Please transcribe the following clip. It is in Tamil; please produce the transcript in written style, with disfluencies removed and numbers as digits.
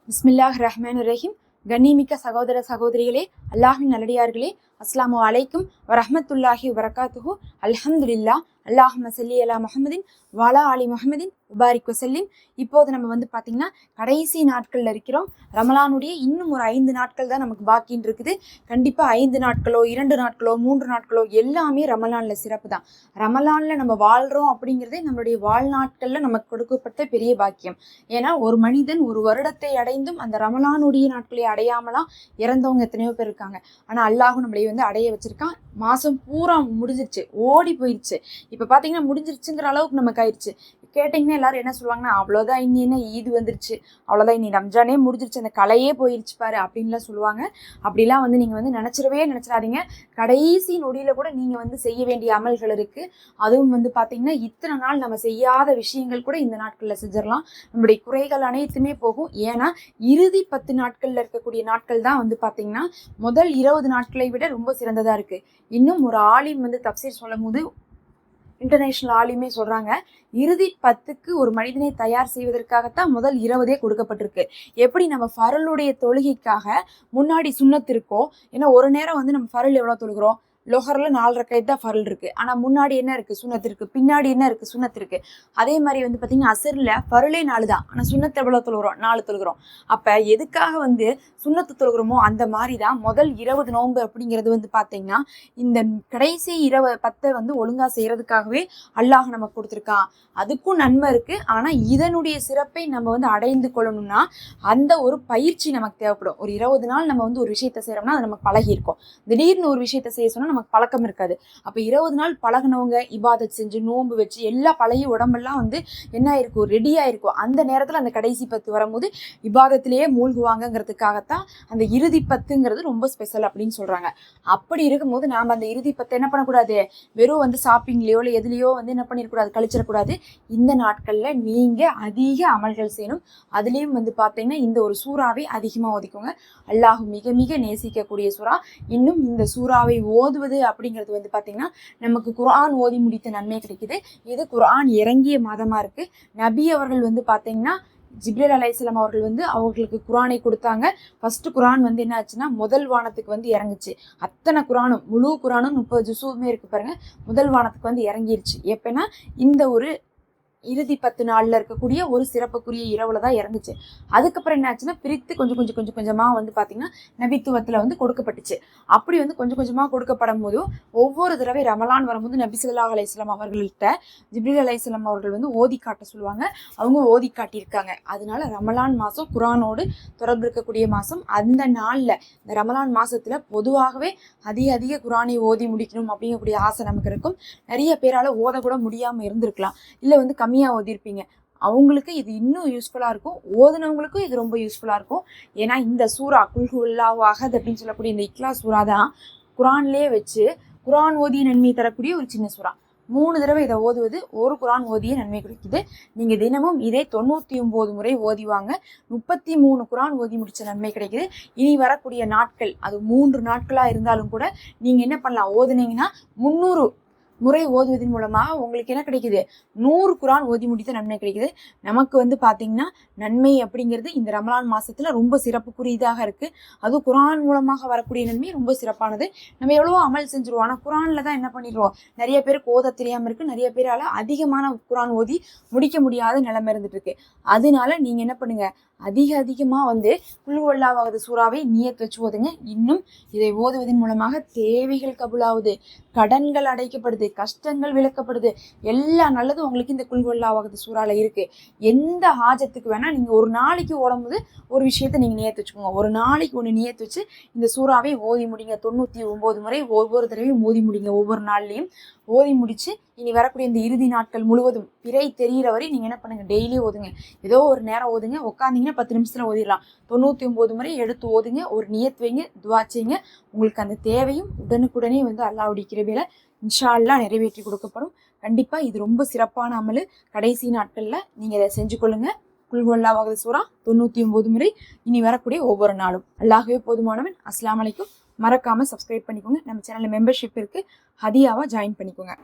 பிஸ்மில்லாஹ் ரஹ்மான் ரஹீம். கண்ணிமிக்க சகோதர சகோதரிகளே, அல்லாஹின் நல்லடியார்களே, அஸ்ஸலாமு அலைக்கும் வரஹ்மத்துல்லாஹி வரகாத்துஹு. அல்ஹம்துலில்லாஹ். அல்லாஹும்ம ஸல்லி அலா முஹம்மதின் வஅலா ஆலி முஹம்மதின் வபாரிக் வஸல்லிம். இப்போது நம்ம பார்த்தீங்கன்னா கடைசி நாட்கள்ல இருக்கிறோம். ரமலானுடைய இன்னும் ஒரு 5 நாட்கள் தான் நமக்கு பாக்கின்னு இருக்குது. கண்டிப்பாக 5 நாட்களோ 2 நாட்களோ 3 நாட்களோ எல்லாமே ரமலானில் சிறப்பு தான். ரமலானில் நம்ம வாழ்கிறோம் அப்படிங்கிறதே நம்மளுடைய வாழ்நாட்களில் நமக்கு கொடுக்கப்பட்ட பெரிய பாக்கியம். ஏன்னா ஒரு மனிதன் ஒரு வருடத்தை அடைந்தும் அந்த ரமலானுடைய நாட்களை அடையாமலாம் இறந்தவங்க எத்தனையோ பேர் இருக்காங்க. ஆனால் அல்லாஹ் நம்மளை அடைய வச்சிருக்கான். மாதம் பூரா முடிஞ்சிருச்சு, ஓடி போயிடுச்சு. இப்போ பார்த்தீங்கன்னா முடிஞ்சிருச்சுங்கிற அளவுக்கு நமக்கு ஆயிடுச்சு. கேட்டிங்கன்னா எல்லாரும் என்ன சொல்லுவாங்கன்னா, அவ்வளோதான், இனி என்ன ஈது வந்துருச்சு, அவ்வளோதான், இனி ரம்ஜானே முடிஞ்சிருச்சு, அந்த கலையே போயிடுச்சு பாரு அப்படின்லாம் சொல்லுவாங்க. அப்படிலாம் நீங்கள் நினச்சிடாதீங்க. கடைசி நொடியில் கூட நீங்கள் செய்ய வேண்டிய அமல்கள் இருக்குது. அதுவும் பார்த்தீங்கன்னா இத்தனை நாள் நம்ம செய்யாத விஷயங்கள் கூட இந்த நாட்களில் செஞ்சிடலாம். நம்மளுடைய குறைகள் அனைத்துமே போகும். ஏன்னா இறுதி 10 நாட்களில் இருக்கக்கூடிய நாட்கள் தான் பார்த்தீங்கன்னா முதல் 20 நாட்களை விட ரொம்ப சிறந்ததாக இருக்குது. இன்னும் ஒரு ஆலிம் தப்சீர் சொல்லும் போது, இன்டர்நேஷனல் ஆலிமே சொல்றாங்க, இறுதி 10க்கு ஒரு மனிதனை தயார் செய்வதற்காகத்தான் முதல் 20 கொடுக்கப்பட்டிருக்கு. எப்படி நம்ம ஃபரலுடைய தொழுகைக்காக முன்னாடி சுன்னத்து இருக்கோ, ஏன்னா ஒரு நேரம் நம்ம ஃபரல் எவ்வளோ தொழுகிறோம், லோஹரில் 4 ரக்காயத் தான் ஃபரல் இருக்குது. ஆனால் முன்னாடி என்ன இருக்குது, சுன்னத்து இருக்குது. பின்னாடி என்ன இருக்குது, சுன்னத்து இருக்குது. அதே மாதிரி பார்த்தீங்கன்னா அசரில் ஃபரலே 4 தான், ஆனால் சுன்னத்து எவ்வளோ தொழுகிறோம், 4 தொழுகிறோம். அப்போ எதுக்காக சுன்னத்து தொழுகிறோமோ அந்த மாதிரி தான் முதல் 20 நோன்பு அப்படிங்கிறது பார்த்தீங்கன்னா இந்த கடைசி 10 ஒழுங்காக செய்கிறதுக்காகவே அல்லாஹ் நமக்கு கொடுத்துருக்கான். அதுக்கும் நன்மை இருக்குது. ஆனால் இதனுடைய சிறப்பை நம்ம அடைந்து கொள்ளணும்னா அந்த ஒரு பயிற்சி நமக்கு தேவைப்படும். ஒரு 20 நாள் நம்ம ஒரு விஷயத்தை செய்கிறோம்னா அது நமக்கு பழகி இருக்கும். திடீர்னு ஒரு விஷயத்தை செய்ய சொன்னால் நமக்கு பழக்கம் இருக்காது. அப்போ 20 நாள் பழகினவங்க இபாதத் செஞ்சு நோன்பு வச்சு எல்லா பழைய உடம்பெல்லாம் என்ன ஆயிருக்கும், ரெடியாக இருக்கும். அந்த நேரத்தில் அந்த கடைசி 10 வரும்போது இபாதத்திலேயே மூழ்குவாங்கங்கிறதுக்காகத்தான் அந்த இறுதி 10ங்கிறது ரொம்ப ஸ்பெஷல் அப்படின்னு சொல்கிறாங்க. அப்படி இருக்கும்போது நாம் அந்த இறுதி 10 என்ன பண்ணக்கூடாது, வெறும் ஷாப்பிங்லேயோ இல்லை எதுலேயோ என்ன பண்ணிடக்கூடாது, கழிச்சிடக்கூடாது. இந்த நாட்களில் நீங்கள் அதிக அமல்கள் செய்யணும். அதுலேயும் பார்த்தீங்கன்னா இந்த ஒரு சூறாவை அதிகமாக ஓதிக்கோங்க. அல்லாஹ் மிக மிக நேசிக்கக்கூடிய சூறா. இன்னும் இந்த சூறாவை ஓதுவது அப்படிங்கிறது பார்த்தீங்கன்னா நமக்கு குர்ஆன் ஓதி முடித்த நன்மை கிடைக்குது. இது குர்ஆன் இறங்கிய மாதமாக இருக்குது. நபி அவர்கள் பார்த்தீங்கன்னா ஜிப்ரீல் அலைஹிஸ்ஸலாம் அவர்கள் அவர்களுக்கு குர்ஆனை கொடுத்தாங்க. ஃபர்ஸ்ட் குர்ஆன் என்ன ஆச்சுன்னா முதல் வானத்துக்கு இறங்குச்சு. அத்தனை குர்ஆனும் முழு குர்ஆனும் 30 ஜுஸுமே இருக்கு பாருங்க, முதல் வானத்துக்கு இறங்கிருச்சு. எப்பன்னா இந்த ஒரு இறுதி 10 நாளில் இருக்கக்கூடிய ஒரு சிறப்புக்குரிய இரவுல தான் இறங்குச்சு. அதுக்கப்புறம் என்ன ஆச்சுன்னா பிரித்து கொஞ்சம் கொஞ்சமாக பார்த்தீங்கன்னா நபித்துவத்தில் கொடுக்கப்பட்டுச்சு. அப்படி கொஞ்சம் கொஞ்சமாக கொடுக்கப்படும் போதும் ஒவ்வொரு தடவை ரமலான் வரும்போது நபி ஸல்லல்லாஹு அலைஹி வஸல்லம் அவர்கள்ட்ட ஜிப்ரீல் அலைஹிஸ்ஸலாம் அவர்கள் ஓதி காட்ட சொல்லுவாங்க. அவங்க ஓதி காட்டியிருக்காங்க. அதனால ரமலான் மாதம் குர்ஆனோடு தொடர்பு இருக்கக்கூடிய மாதம். அந்த நாளில் இந்த ரமலான் மாதத்தில் பொதுவாகவே அதிக குர்ஆனை ஓதி முடிக்கணும் அப்படிங்கக்கூடிய ஆசை நமக்கு இருக்கும். நிறைய பேரால் ஓதக்கூட முடியாமல் இருந்திருக்கலாம், இல்லை கம்மியாக ஓதிருப்பீங்க. அவங்களுக்கு இது இன்னும் யூஸ்ஃபுல்லாக இருக்கும். ஓதுனவங்களுக்கும் இது ரொம்ப யூஸ்ஃபுல்லாக இருக்கும். ஏன்னா இந்த சூறா குல் ஹுவல்லாஹு அஹத் அப்படின்னு சொல்லக்கூடிய இந்த இக்லாஸ் சூறா தான் குர்ஆன்லேயே வச்சு குர்ஆன் ஓதிய நன்மை தரக்கூடிய ஒரு சின்ன சூறா. 3 தடவை இதை ஓதுவது ஒரு குர்ஆன் ஓதிய நன்மை கிடைக்குது. நீங்கள் தினமும் இதே 99 முறை ஓதிவாங்க, 33 குர்ஆன் ஓதி முடித்த நன்மை கிடைக்குது. இனி வரக்கூடிய நாட்கள் அது 3 நாட்களாக இருந்தாலும் கூட நீங்கள் என்ன பண்ணலாம், ஓதுனீங்கன்னா 300 முறை ஓதுவதன் மூலமாக உங்களுக்கு என்ன கிடைக்குது, 100 குர்ஆன் ஓதி முடித்த நன்மை கிடைக்குது. நமக்கு பார்த்தீங்கன்னா நன்மை அப்படிங்கிறது இந்த ரமலான் மாதத்தில் ரொம்ப சிறப்புக்குரியதாக இருக்குது. அதுவும் குர்ஆன் மூலமாக வரக்கூடிய நன்மை ரொம்ப சிறப்பானது. நம்ம எவ்வளவோ அமல் செஞ்சுருவோம், ஆனால் குர்ஆனில் தான் என்ன பண்ணிடுவோம், நிறைய பேருக்கு ஓத தெரியாமல் இருக்குது. நிறைய பேரால் அதிகமான குர்ஆன் ஓதி முடிக்க முடியாத நிலைமை இருந்துட்டு இருக்கு. அதனால நீங்கள் என்ன பண்ணுங்க, அதிகமாக குல் ஹுவல்லாஹு அஹத் சூறாவை நியத் வச்சு ஓதுங்க. இன்னும் இதை ஓதுவதன் மூலமாக தேவைகள் கபூலாகுது, கடன்கள் அடைக்கப்படுது, கஷ்டங்கள் விளக்கப்படுது, எல்லா நல்லதும் உங்களுக்கு இந்த குல் ஹுவல்லாஹு அஹத் சூறால இருக்கு. எந்த ஹாஜத்துக்கு வேணா நீங்க ஒரு நாளைக்கு ஓடும்போது ஒரு விஷயத்தை நீங்க நியத்து வச்சுக்கோங்க. ஒரு நாளைக்கு ஒன்று நியத்து வச்சு இந்த சூறாவை ஓதி முடிங்க. 99 முறை ஒவ்வொரு தடவையும் ஓதி முடிங்க. ஒவ்வொரு நாள்லையும் ஓதி முடிச்சு இனி வரக்கூடிய இந்த இறுதி நாட்கள் முழுவதும் பிறை தெரிகிற வரை நீங்கள் என்ன பண்ணுங்கள், டெய்லி ஓதுங்க. ஏதோ ஒரு நேரம் ஓதுங்க. உட்காந்திங்கன்னா 10 நிமிஷத்தில் ஓதிடலாம். 99 முறை எடுத்து ஓதுங்க. ஒரு நியத் வைங்க, துவா செய்யுங்க. உங்களுக்கு அந்த தேவையும் உடனுக்குடனே அல்லாஹ்வுடைய கிருபையில இன்ஷா அல்லாஹ் நிறைவேற்றி கொடுக்கப்படும். கண்டிப்பாக இது ரொம்ப சிறப்பான அமல். கடைசி நாட்களில் நீங்கள் இதை செஞ்சு கொள்ளுங்க. குல் ஹுவல்லாஹு அஹத் சூறா 99 முறை இனி வரக்கூடிய ஒவ்வொரு நாளும். அல்லாஹ்வே போதுமானவன். அஸ்ஸலாமு அலைக்கும். மறக்காமல் சப்ஸ்கிரைப் பண்ணிக்கோங்க. நம்ம சேனலில் மெம்பர்ஷிப் இருக்குது, ஹதியாவாக ஜாயின் பண்ணிக்கோங்க.